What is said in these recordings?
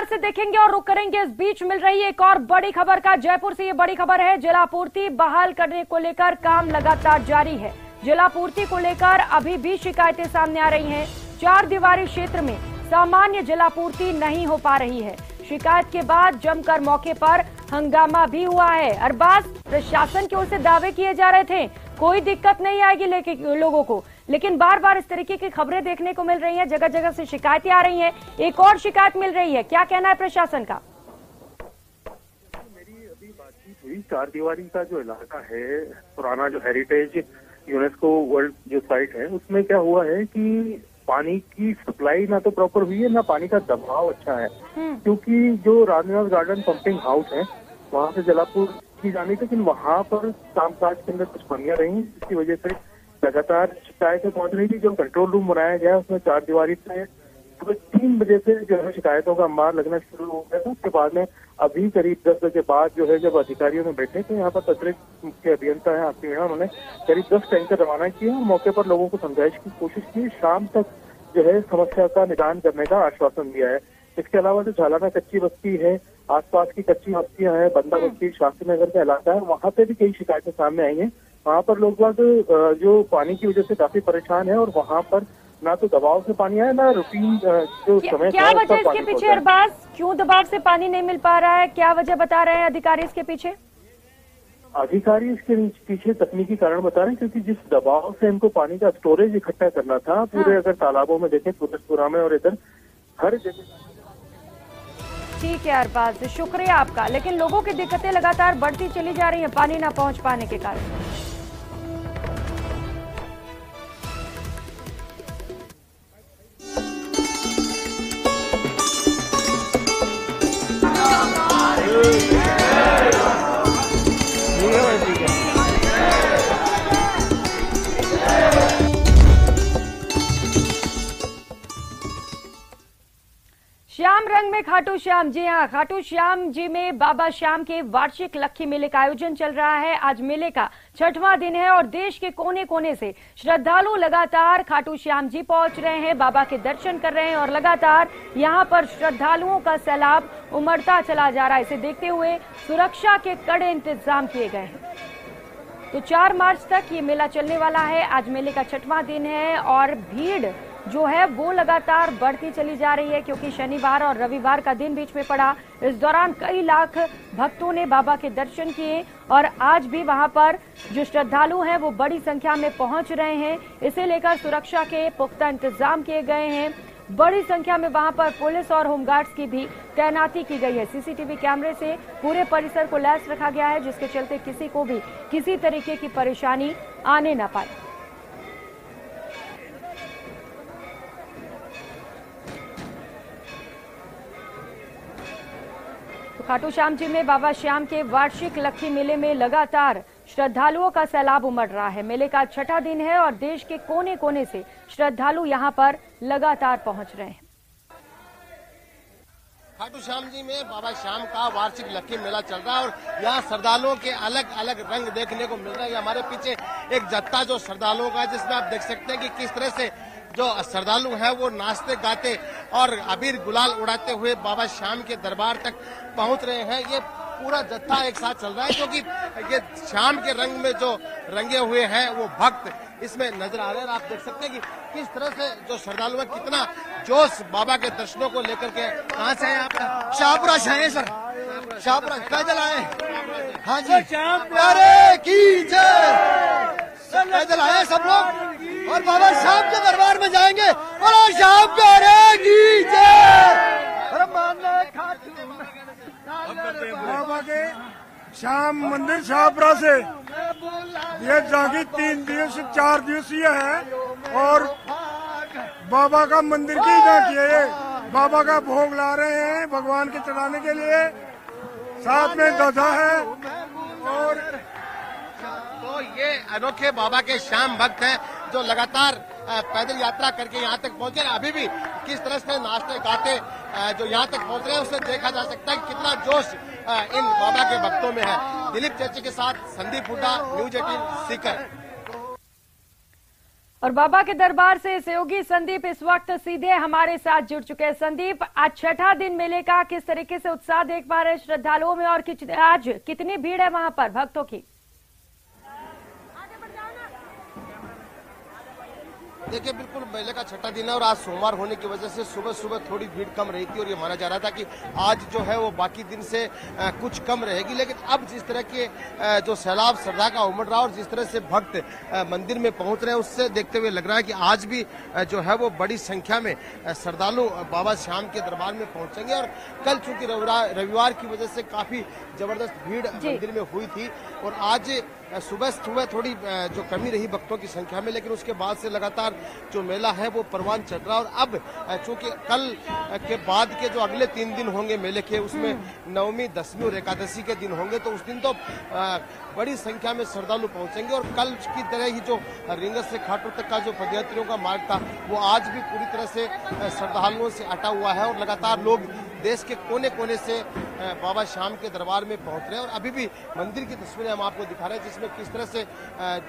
से देखेंगे और रुक करेंगे। इस बीच मिल रही एक और बड़ी खबर का, जयपुर से ये बड़ी खबर है। जलापूर्ति बहाल करने को लेकर काम लगातार जारी है। जलापूर्ति को लेकर अभी भी शिकायतें सामने आ रही हैं। चार दीवारी क्षेत्र में सामान्य जलापूर्ति नहीं हो पा रही है। शिकायत के बाद जमकर मौके पर हंगामा भी हुआ है। अरबाज, प्रशासन की ओर से दावे किए जा रहे थे कोई दिक्कत नहीं आएगी लोगों को, लेकिन बार बार इस तरीके की खबरें देखने को मिल रही हैं। जगह जगह से शिकायतें आ रही हैं। एक और शिकायत मिल रही है, क्या कहना है प्रशासन का? मेरी अभी बातचीत हुई, चार दीवारी का जो इलाका है, पुराना जो हेरिटेज यूनेस्को वर्ल्ड जो साइट है, उसमें क्या हुआ है कि पानी की सप्लाई ना तो प्रॉपर हुई है, ना पानी का दबाव अच्छा है। क्योंकि जो राजनिवास गार्डन पंपिंग हाउस है, वहाँ से जलापूर की जानी, लेकिन वहाँ पर कामकाज के अंदर कुछ कमियां रही, जिसकी वजह से लगातार शिकायतें पहुंच रही थी। जो कंट्रोल रूम बनाया गया उसमें चार दीवारी से सुबह 3 बजे से जो है शिकायतों का अंबार लगना शुरू हो गया था। उसके बाद में अभी करीब 10 बजे बाद जो है जब अधिकारियों ने बैठे थे, यहाँ पर अतिरिक्त मुख्य अभियंता है आपके यहाँ, उन्होंने करीब 10 टैंकर रवाना किए और मौके पर लोगों को समझाइश की कोशिश की। शाम तक जो है समस्या का निदान करने का आश्वासन दिया है। इसके अलावा जो झालाना कच्ची बस्ती है, आसपास की कच्ची बस्तियां हैं, बंदा बस्ती, शास्त्री नगर का इलाका है, वहाँ पे भी कई शिकायतें सामने आई हैं। वहाँ पर लोग जो पानी की वजह से काफी परेशान है और वहाँ पर ना तो दबाव से पानी आया, ना रूटीन जो समय क्या वजह इसके पीछे अरबाज? क्यों दबाव से पानी नहीं मिल पा रहा है? क्या वजह बता रहे हैं अधिकारी इसके पीछे? अधिकारी इसके पीछे तकनीकी कारण बता रहे हैं, क्योंकि जिस दबाव से इनको पानी का स्टोरेज इकट्ठा करना था पूरे, अगर तालाबों में देखें पुरस्पुरा में और इधर हर जगह। ठीक है अरबाज, शुक्रिया आपका। लेकिन लोगों की दिक्कतें लगातार बढ़ती चली जा रही है पानी न पहुंच पाने के कारण। श्याम रंग में खाटू श्याम, जी हाँ, खाटू श्याम जी में बाबा श्याम के वार्षिक लक्खी मेले का आयोजन चल रहा है। आज मेले का 6वां दिन है और देश के कोने कोने से श्रद्धालु लगातार खाटू श्याम जी पहुंच रहे हैं, बाबा के दर्शन कर रहे हैं और लगातार यहां पर श्रद्धालुओं का सैलाब उमड़ता चला जा रहा है। इसे देखते हुए सुरक्षा के कड़े इंतजाम किए गए हैं। तो 4 मार्च तक ये मेला चलने वाला है। आज मेले का 6वां दिन है और भीड़ जो है वो लगातार बढ़ती चली जा रही है, क्योंकि शनिवार और रविवार का दिन बीच में पड़ा। इस दौरान कई लाख भक्तों ने बाबा के दर्शन किए और आज भी वहां पर जो श्रद्धालु हैं वो बड़ी संख्या में पहुंच रहे हैं। इसे लेकर सुरक्षा के पुख्ता इंतजाम किए गए हैं। बड़ी संख्या में वहां पर पुलिस और होमगार्ड्स की भी तैनाती की गई है। सीसीटीवी कैमरे से पूरे परिसर को लैस रखा गया है, जिसके चलते किसी को भी किसी तरीके की परेशानी आने न पाए। खाटू श्याम जी में बाबा श्याम के वार्षिक लक्खी मेले में लगातार श्रद्धालुओं का सैलाब उमड़ रहा है। मेले का 6वां दिन है और देश के कोने कोने से श्रद्धालु यहां पर लगातार पहुंच रहे हैं। खाटू श्याम जी में बाबा श्याम का वार्षिक लक्खी मेला चल रहा है और यहाँ श्रद्धालुओं के अलग अलग रंग देखने को मिल रहे हैं। हमारे पीछे एक जत्था जो श्रद्धालुओं का है, जिसमें आप देख सकते हैं कि किस तरह से जो श्रद्धालु है वो नाचते गाते और अबीर गुलाल उड़ाते हुए बाबा श्याम के दरबार तक पहुंच रहे हैं। ये पूरा जत्था एक साथ चल रहा है, क्योंकि ये श्याम के रंग में जो रंगे हुए हैं वो भक्त इसमें नजर आ रहे हैं। आप देख सकते हैं कि किस तरह से जो श्रद्धालु है, कितना जोश बाबा के दर्शनों को लेकर के। कहाँ से हैं आप? शाहपुरा से हैं सर, शाहपुरा पैदल आए। हाँ जी, प्यारे की जय। पैदल आए सब लोग और बाबा श्याम के दरबार में जाएंगे। और श्याम प्यारे की जय। बाबा के श्याम मंदिर शाहपुरा से ये जागी 3 दिवस 4 दिवसीय है और बाबा का मंदिर की झांकी है। ये बाबा का भोग ला रहे हैं भगवान के चढ़ाने के लिए, साथ में ध्वजा है। और तो ये अनोखे बाबा के श्याम भक्त हैं जो लगातार पैदल यात्रा करके यहाँ तक पहुंचे। अभी भी किस तरह से नाचते गाते जो यहाँ तक पहुंच रहे हैं, उससे देखा जा सकता है कि कितना जोश इन बाबा के भक्तों में है। दिलीप चर्ची के साथ संदीप हुड्डा, न्यूज 18 सीकर। और बाबा के दरबार से सहयोगी संदीप इस वक्त सीधे हमारे साथ जुड़ चुके हैं। संदीप, आज छठा दिन मेले का किस तरीके से उत्साह देख पा रहे हैं श्रद्धालुओं में और आज कितनी भीड़ है वहां पर भक्तों की? देखिए, बिल्कुल मेले का छठा दिन है और आज सोमवार होने की वजह से सुबह सुबह थोड़ी भीड़ कम रही थी और ये माना जा रहा था कि आज जो है वो बाकी दिन से कुछ कम रहेगी। लेकिन अब जिस तरह के जो सैलाब श्रद्धा का उमड़ रहा और जिस तरह से भक्त मंदिर में पहुंच रहे हैं, उससे देखते हुए लग रहा है कि आज भी जो है वो बड़ी संख्या में श्रद्धालु बाबा श्याम के दरबार में पहुंचेंगे। और कल चूंकि रविवार की वजह से काफी जबरदस्त भीड़ मंदिर में हुई थी और आज सुबह थोड़ी जो कमी रही भक्तों की संख्या में, लेकिन उसके बाद से लगातार जो मेला है वो परवान चढ़ रहा है। और अब चूंकि कल के बाद के जो अगले 3 दिन होंगे मेले के, उसमें नवमी, दसवीं और एकादशी के दिन होंगे, तो उस दिन तो बड़ी संख्या में श्रद्धालु पहुंचेंगे। और कल की तरह ही जो रिंगस से खाटू तक का जो पदयात्रियों का मार्ग था वो आज भी पूरी तरह से श्रद्धालुओं से अटा हुआ है और लगातार लोग देश के कोने कोने से बाबा श्याम के दरबार में पहुंच रहे हैं। और अभी भी मंदिर की तस्वीरें हम आपको दिखा रहे हैं जिसमें किस तरह से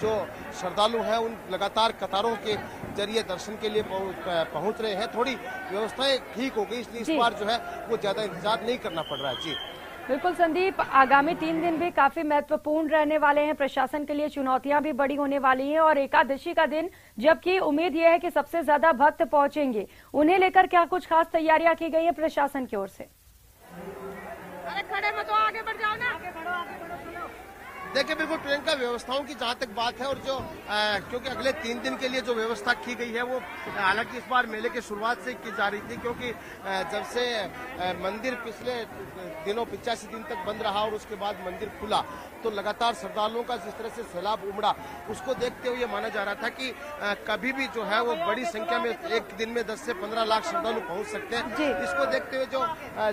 जो श्रद्धालु हैं उन लगातार कतारों के जरिए दर्शन के लिए पहुंच रहे हैं। थोड़ी व्यवस्थाएं ठीक हो गई, इसलिए इस बार जो है वो ज्यादा इंतजार नहीं करना पड़ रहा है। जी बिल्कुल संदीप, आगामी 3 दिन भी काफी महत्वपूर्ण रहने वाले हैं। प्रशासन के लिए चुनौतियां भी बड़ी होने वाली हैं और एकादशी का दिन, जबकि उम्मीद यह है कि सबसे ज्यादा भक्त पहुंचेंगे, उन्हें लेकर क्या कुछ खास तैयारियां की गई है प्रशासन की ओर से? अरे खड़े मत हो, आगे बढ़ जाओ ना। आगे बढ़ो, आगे बढ़ो। देखिए, बिल्कुल प्रियंका, व्यवस्थाओं की जहां तक बात है और जो क्योंकि अगले 3 दिन के लिए जो व्यवस्था की गई है वो हालांकि इस बार मेले की शुरुआत से की जा रही थी, क्योंकि जब से मंदिर पिछले दिनों 85 दिन तक बंद रहा और उसके बाद मंदिर खुला तो लगातार श्रद्धालुओं का जिस तरह से सैलाब उमड़ा, उसको देखते हुए माना जा रहा था कि कभी भी जो है वो बड़ी संख्या में एक दिन में 10 से 15 लाख श्रद्धालु पहुंच सकते हैं। इसको देखते हुए जो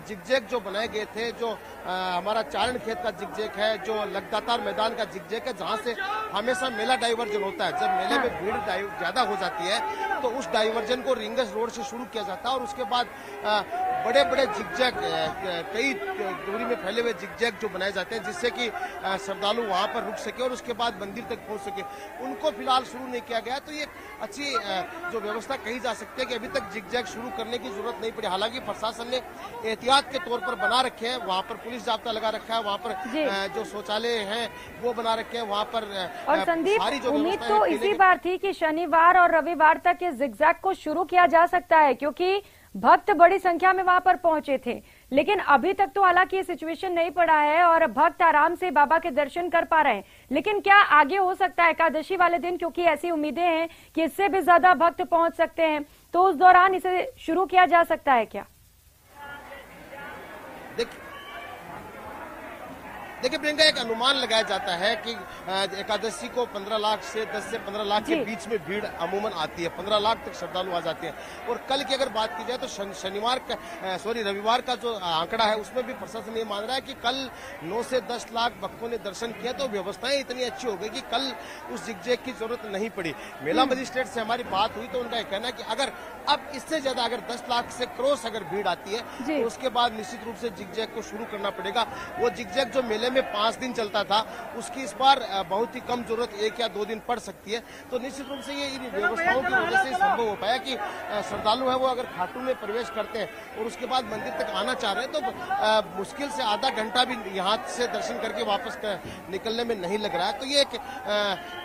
जिगजैग जो बनाए गए थे, जो हमारा चारण खेत का जिगजैग है, जो लगातार मैदान का जिगजैग है, जहां से हमेशा मेला डाइवर्जन होता है। जब मेले में भीड़ ज्यादा हो जाती है तो उस डाइवर्जन को रिंगस रोड से शुरू किया जाता है और उसके बाद बड़े बड़े जिगजैग, कई दूरी में फैले हुए जिगजैग जो बनाए जाते हैं जिससे कि श्रद्धालु वहां पर रुक सके और उसके बाद मंदिर तक पहुंच सके, उनको फिलहाल शुरू नहीं किया गया। तो ये अच्छी जो व्यवस्था कही जा सकती है कि अभी तक जिगजैग शुरू करने की जरूरत नहीं पड़ी। हालांकि प्रशासन ने एहतियात के तौर पर बना रखे हैं, वहां पर पुलिस जाब्ता लगा रखा है, वहां पर जो शौचालय हैं वो बना रखे हैं, वहां पर और संदीप, उम्मीद तो इसी बार थी कि शनिवार और रविवार तक इस जिगजैग को शुरू किया जा सकता है, क्योंकि भक्त बड़ी संख्या में वहां पर पहुंचे थे। लेकिन अभी तक तो हालांकि ये सिचुएशन नहीं पड़ा है और भक्त आराम से बाबा के दर्शन कर पा रहे हैं। लेकिन क्या आगे हो सकता है एकादशी वाले दिन, क्योंकि ऐसी उम्मीदें हैं कि इससे भी ज्यादा भक्त पहुंच सकते हैं, तो उस दौरान इसे शुरू किया जा सकता है क्या? देखिए प्रियंका, एक अनुमान लगाया जाता है कि एकादशी को 15 लाख से 10 से 15 लाख के बीच में भीड़ अमूमन आती है। 15 लाख तक श्रद्धालु आ जाते हैं। और कल की अगर बात की जाए तो रविवार का जो आंकड़ा है उसमें भी प्रशासन ये मान रहा है कि कल 9 से 10 लाख भक्तों ने दर्शन किया। तो व्यवस्थाएं इतनी अच्छी हो गई कि कल उस जिगजैग की जरूरत नहीं पड़ी। मेला मजिस्ट्रेट से हमारी बात हुई तो उनका यह कहना है कि अगर अब इससे ज्यादा अगर 10 लाख से क्रॉस अगर भीड़ आती है तो उसके बाद निश्चित रूप से जिगजैग को शुरू करना पड़ेगा। वो जिगजैग जो मेले में 5 दिन चलता था उसकी इस बार बहुत ही कम जरूरत 1 या 2 दिन पड़ सकती है। तो निश्चित रूप से ये इन व्यवस्थाओं की वजह से संभव हो पाया कि श्रद्धालु है वो अगर खाटू में प्रवेश करते हैं और उसके बाद मंदिर तक आना चाह रहे हैं तो मुश्किल से आधा घंटा भी यहाँ से दर्शन करके वापस निकलने में नहीं लग रहा है। तो ये एक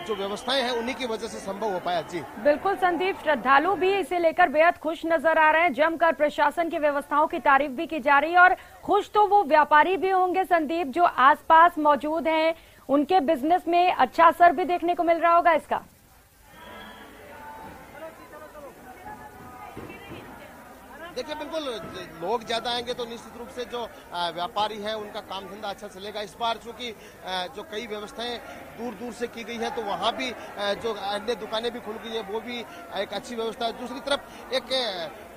जो व्यवस्थाएं हैं उन्हीं की वजह से संभव हो पाया। जी बिल्कुल संदीप, श्रद्धालु भी इसे लेकर बेहद खुश नजर आ रहे हैं। जमकर प्रशासन की व्यवस्थाओं की तारीफ भी की जा रही है और खुश तो वो व्यापारी भी होंगे संदीप जो आसपास मौजूद हैं, उनके बिजनेस में अच्छा असर भी देखने को मिल रहा होगा इसका। देखिए, बिल्कुल लोग ज्यादा आएंगे तो निश्चित रूप से जो व्यापारी है उनका काम धंधा अच्छा चलेगा। इस बार चूंकि जो कई व्यवस्थाएं दूर दूर से की गई है तो वहां भी जो अन्य दुकानें भी खुल गई है वो भी एक अच्छी व्यवस्था है। दूसरी तरफ एक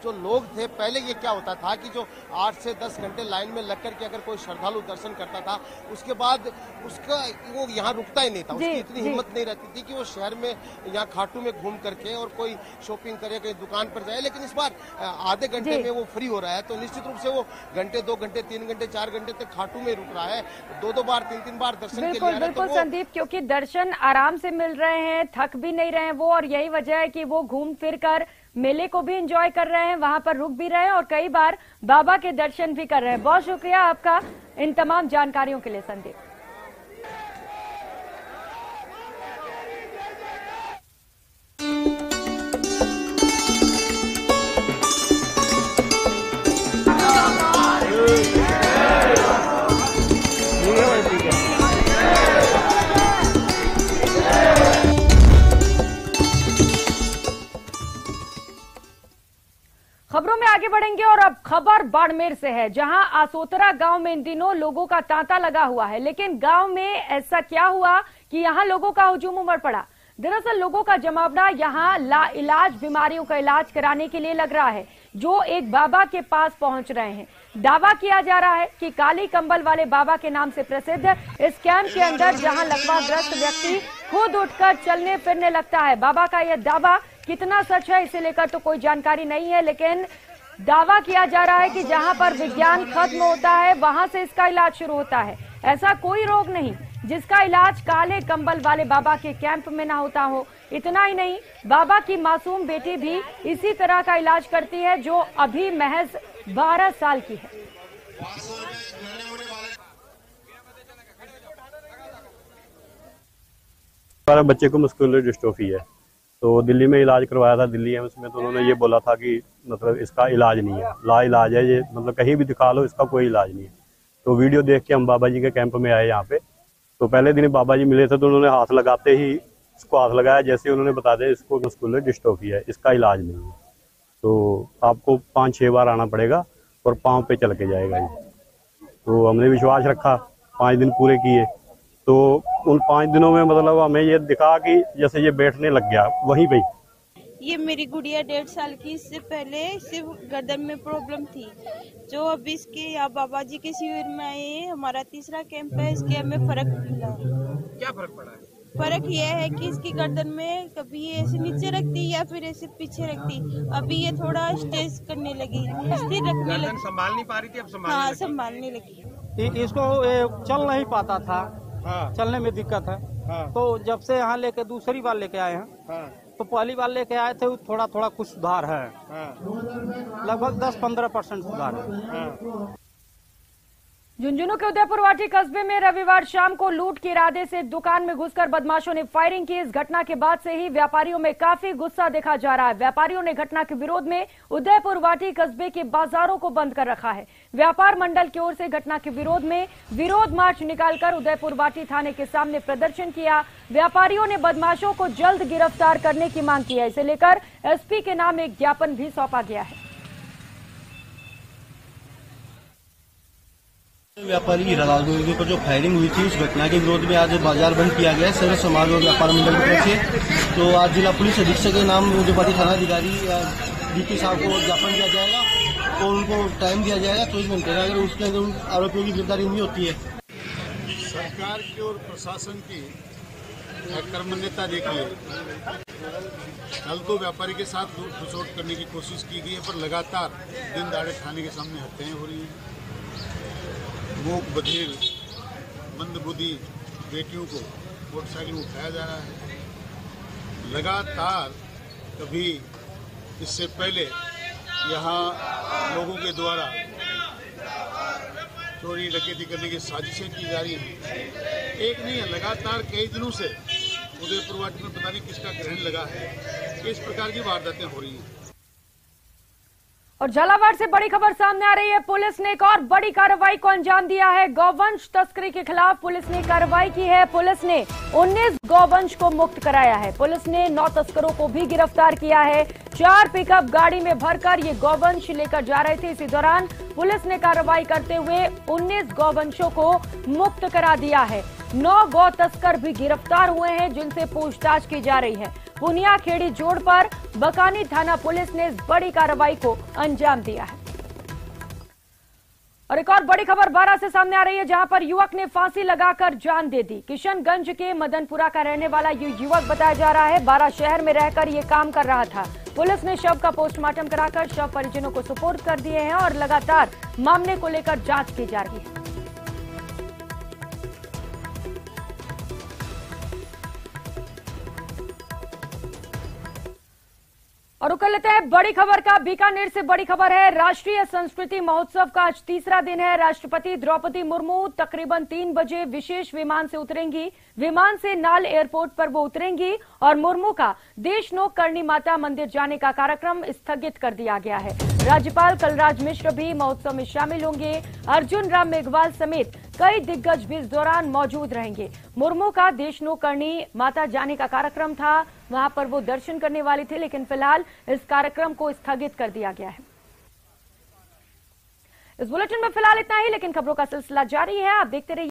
जो लोग थे, पहले ये क्या होता था कि जो 8 से 10 घंटे लाइन में लग करके अगर कोई श्रद्धालु दर्शन करता था, उसके बाद उसका वो यहाँ रुकता ही नहीं था। उसकी इतनी हिम्मत नहीं रहती थी कि वो शहर में यहाँ खाटू में घूम करके और कोई शॉपिंग करे, कहीं दुकान पर जाए। लेकिन इस बार आधे घंटे में वो फ्री हो रहा है, तो निश्चित रूप से वो घंटे, 2 घंटे, 3 घंटे, 4 घंटे तक खाटू में रुक रहा है, 2-2 बार, 3-3 बार दर्शन के लिए। बिल्कुल संदीप, क्योंकि दर्शन आराम से मिल रहे हैं, थक भी नहीं रहे हैं वो, और यही वजह है कि वो घूम फिर कर मेले को भी एंजॉय कर रहे हैं, वहां पर रुक भी रहे हैं और कई बार बाबा के दर्शन भी कर रहे हैं। बहुत शुक्रिया आपका इन तमाम जानकारियों के लिए संदीप। खबरों में आगे बढ़ेंगे और अब खबर बाड़मेर से है, जहां आसोतरा गांव में इन दिनों लोगों का तांता लगा हुआ है। लेकिन गांव में ऐसा क्या हुआ कि यहां लोगों का हुजूम उमड़ पड़ा। दरअसल लोगों का जमावड़ा यहां लाइलाज बीमारियों का इलाज कराने के लिए लग रहा है, जो एक बाबा के पास पहुंच रहे हैं। दावा किया जा रहा है कि काली कंबल वाले बाबा के नाम से प्रसिद्ध इस कैंप के अंदर जहां लकवाग्रस्त व्यक्ति खुद उठकर चलने फिरने लगता है। बाबा का यह दावा कितना सच है इसे लेकर तो कोई जानकारी नहीं है, लेकिन दावा किया जा रहा है कि जहां पर विज्ञान खत्म होता है वहां से इसका इलाज शुरू होता है। ऐसा कोई रोग नहीं जिसका इलाज काले कंबल वाले बाबा के कैंप में ना होता हो। इतना ही नहीं, बाबा की मासूम बेटी भी इसी तरह का इलाज करती है, जो अभी महज 12 साल की है। हमारे बच्चे को मस्कुलर डिस्ट्रोफी है, तो दिल्ली में इलाज करवाया था दिल्ली एम्स में, तो उन्होंने ये बोला था कि मतलब इसका इलाज नहीं है, लाइलाज है ये, मतलब कहीं भी दिखा लो इसका कोई इलाज नहीं है। तो वीडियो देख के हम बाबा जी के कैंप में आए यहाँ पे। तो पहले दिन बाबा जी मिले थे, तो उन्होंने हाथ लगाते ही इसको हाथ लगाया, जैसे उन्होंने बता दिया इसको मस्कुलर डिस्ट्रोफी है, इसका इलाज नहीं है, तो आपको 5-6 बार आना पड़ेगा और पाँव पे चल के जाएगा ये। तो हमने विश्वास रखा, 5 दिन पूरे किए, तो उन 5 दिनों में मतलब हमें ये दिखा कि जैसे ये बैठने लग गया वहीं पे। ये मेरी गुड़िया 1.5 साल की, इससे पहले सिर्फ गर्दन में प्रॉब्लम थी, जो अब इसके यहाँ बाबा जी के शिविर में आए, हमारा तीसरा कैंप है, इसके हमें फर्क मिला। क्या फर्क पड़ा है? फर्क यह है कि इसकी गर्दन में कभी ये ऐसे नीचे रखती या फिर ऐसे पीछे रखती, अभी ये थोड़ा स्टेज करने लगी, स्थिर रखने लगी, संभाल नहीं पा रही थी, अब संभालने लगी। इसको चल नहीं पाता था, चलने में दिक्कत है। तो जब से यहाँ लेके दूसरी बार लेके आए हैं, तो पहली बार लेके आए थे थोड़ा थोड़ा कुछ सुधार है, लगभग 10-15% सुधार है। झुंझुनू के उदयपुर वाटी कस्बे में रविवार शाम को लूट के इरादे से दुकान में घुसकर बदमाशों ने फायरिंग की। इस घटना के बाद से ही व्यापारियों में काफी गुस्सा देखा जा रहा है। व्यापारियों ने घटना के विरोध में उदयपुर वाटी कस्बे के बाजारों को बंद कर रखा है। व्यापार मंडल की ओर से घटना के विरोध में विरोध मार्च निकालकर उदयपुर वाटी थाने के सामने प्रदर्शन किया। व्यापारियों ने बदमाशों को जल्द गिरफ्तार करने की मांग की है। इसे लेकर एसपी के नाम एक ज्ञापन भी सौंपा गया है। व्यापारी हीरालाल गोयल के ऊपर जो फायरिंग हुई थी, उस घटना के विरोध में आज बाजार बंद किया गया है सर्व समाज और व्यापार मंडल की तरफ से। तो आज जिला पुलिस अधीक्षक के नाम उदयपुर थाना अधिकारी डीपी साहब को ज्ञापन दिया जाएगा और उनको टाइम दिया जाएगा 24 घंटे का, अगर उसके अंदर आरोपियों की गिरफ्तारी नहीं होती है। सरकार की और प्रशासन की कर्मण्यता देखिए, कल तो व्यापारी के साथ घुसपैठ करने की कोशिश की गई है, पर लगातार दिन दहाड़े थाने के सामने हत्याएं हो रही हैं। मूक बधिर मंदबुद्धि बेटियों को मोटरसाइकिल उठाया जा रहा है लगातार। कभी इससे पहले यहाँ लोगों के द्वारा चोरी डकैती करने की साजिशें की जा रही हैं। एक नहीं है, लगातार कई दिनों से उदयपुर वाटी में पता नहीं किसका ग्रहण लगा है, इस प्रकार की वारदातें हो रही हैं। और झालावाड़ से बड़ी खबर सामने आ रही है। पुलिस ने एक और बड़ी कार्रवाई को अंजाम दिया है। गौवंश तस्करी के खिलाफ पुलिस ने कार्रवाई की है। पुलिस ने 19 गौवंश को मुक्त कराया है। पुलिस ने 9 तस्करों को भी गिरफ्तार किया है। 4 पिकअप गाड़ी में भरकर ये गौवंश लेकर जा रहे थे। इसी दौरान पुलिस ने कार्रवाई करते हुए 19 गौवंशों को मुक्त करा दिया है। 9 गौ तस्कर भी गिरफ्तार हुए हैं, जिनसे पूछताछ की जा रही है। पुनिया खेड़ी जोड़ पर बकानी थाना पुलिस ने इस बड़ी कार्रवाई को अंजाम दिया है। और एक और बड़ी खबर बारां से सामने आ रही है, जहां पर युवक ने फांसी लगाकर जान दे दी। किशनगंज के मदनपुरा का रहने वाला ये युवक बताया जा रहा है, बारां शहर में रहकर ये काम कर रहा था। पुलिस ने शव का पोस्टमार्टम कराकर शव परिजनों को सुपुर्द कर दिए हैं और लगातार मामले को लेकर जांच की जा रही है। और रुक लेते हैं बड़ी खबर का। बीकानेर से बड़ी खबर है, राष्ट्रीय संस्कृति महोत्सव का आज तीसरा दिन है। राष्ट्रपति द्रौपदी मुर्मू तकरीबन 3 बजे विशेष विमान से उतरेंगी। विमान से नाल एयरपोर्ट पर वो उतरेंगी और मुर्मू का देशनोक करणी माता मंदिर जाने का कार्यक्रम स्थगित कर दिया गया है। राज्यपाल कलराज मिश्र भी महोत्सव में शामिल होंगे। अर्जुन राम मेघवाल समेत कई दिग्गज भी इस दौरान मौजूद रहेंगे। मुर्मू का देशनोक करणी माता जाने का कार्यक्रम था, वहां पर वो दर्शन करने वाली थी, लेकिन फिलहाल इस कार्यक्रम को स्थगित कर दिया गया है। इस बुलेटिन में फिलहाल इतना ही, लेकिन खबरों का सिलसिला जारी है, आप देखते रहिए।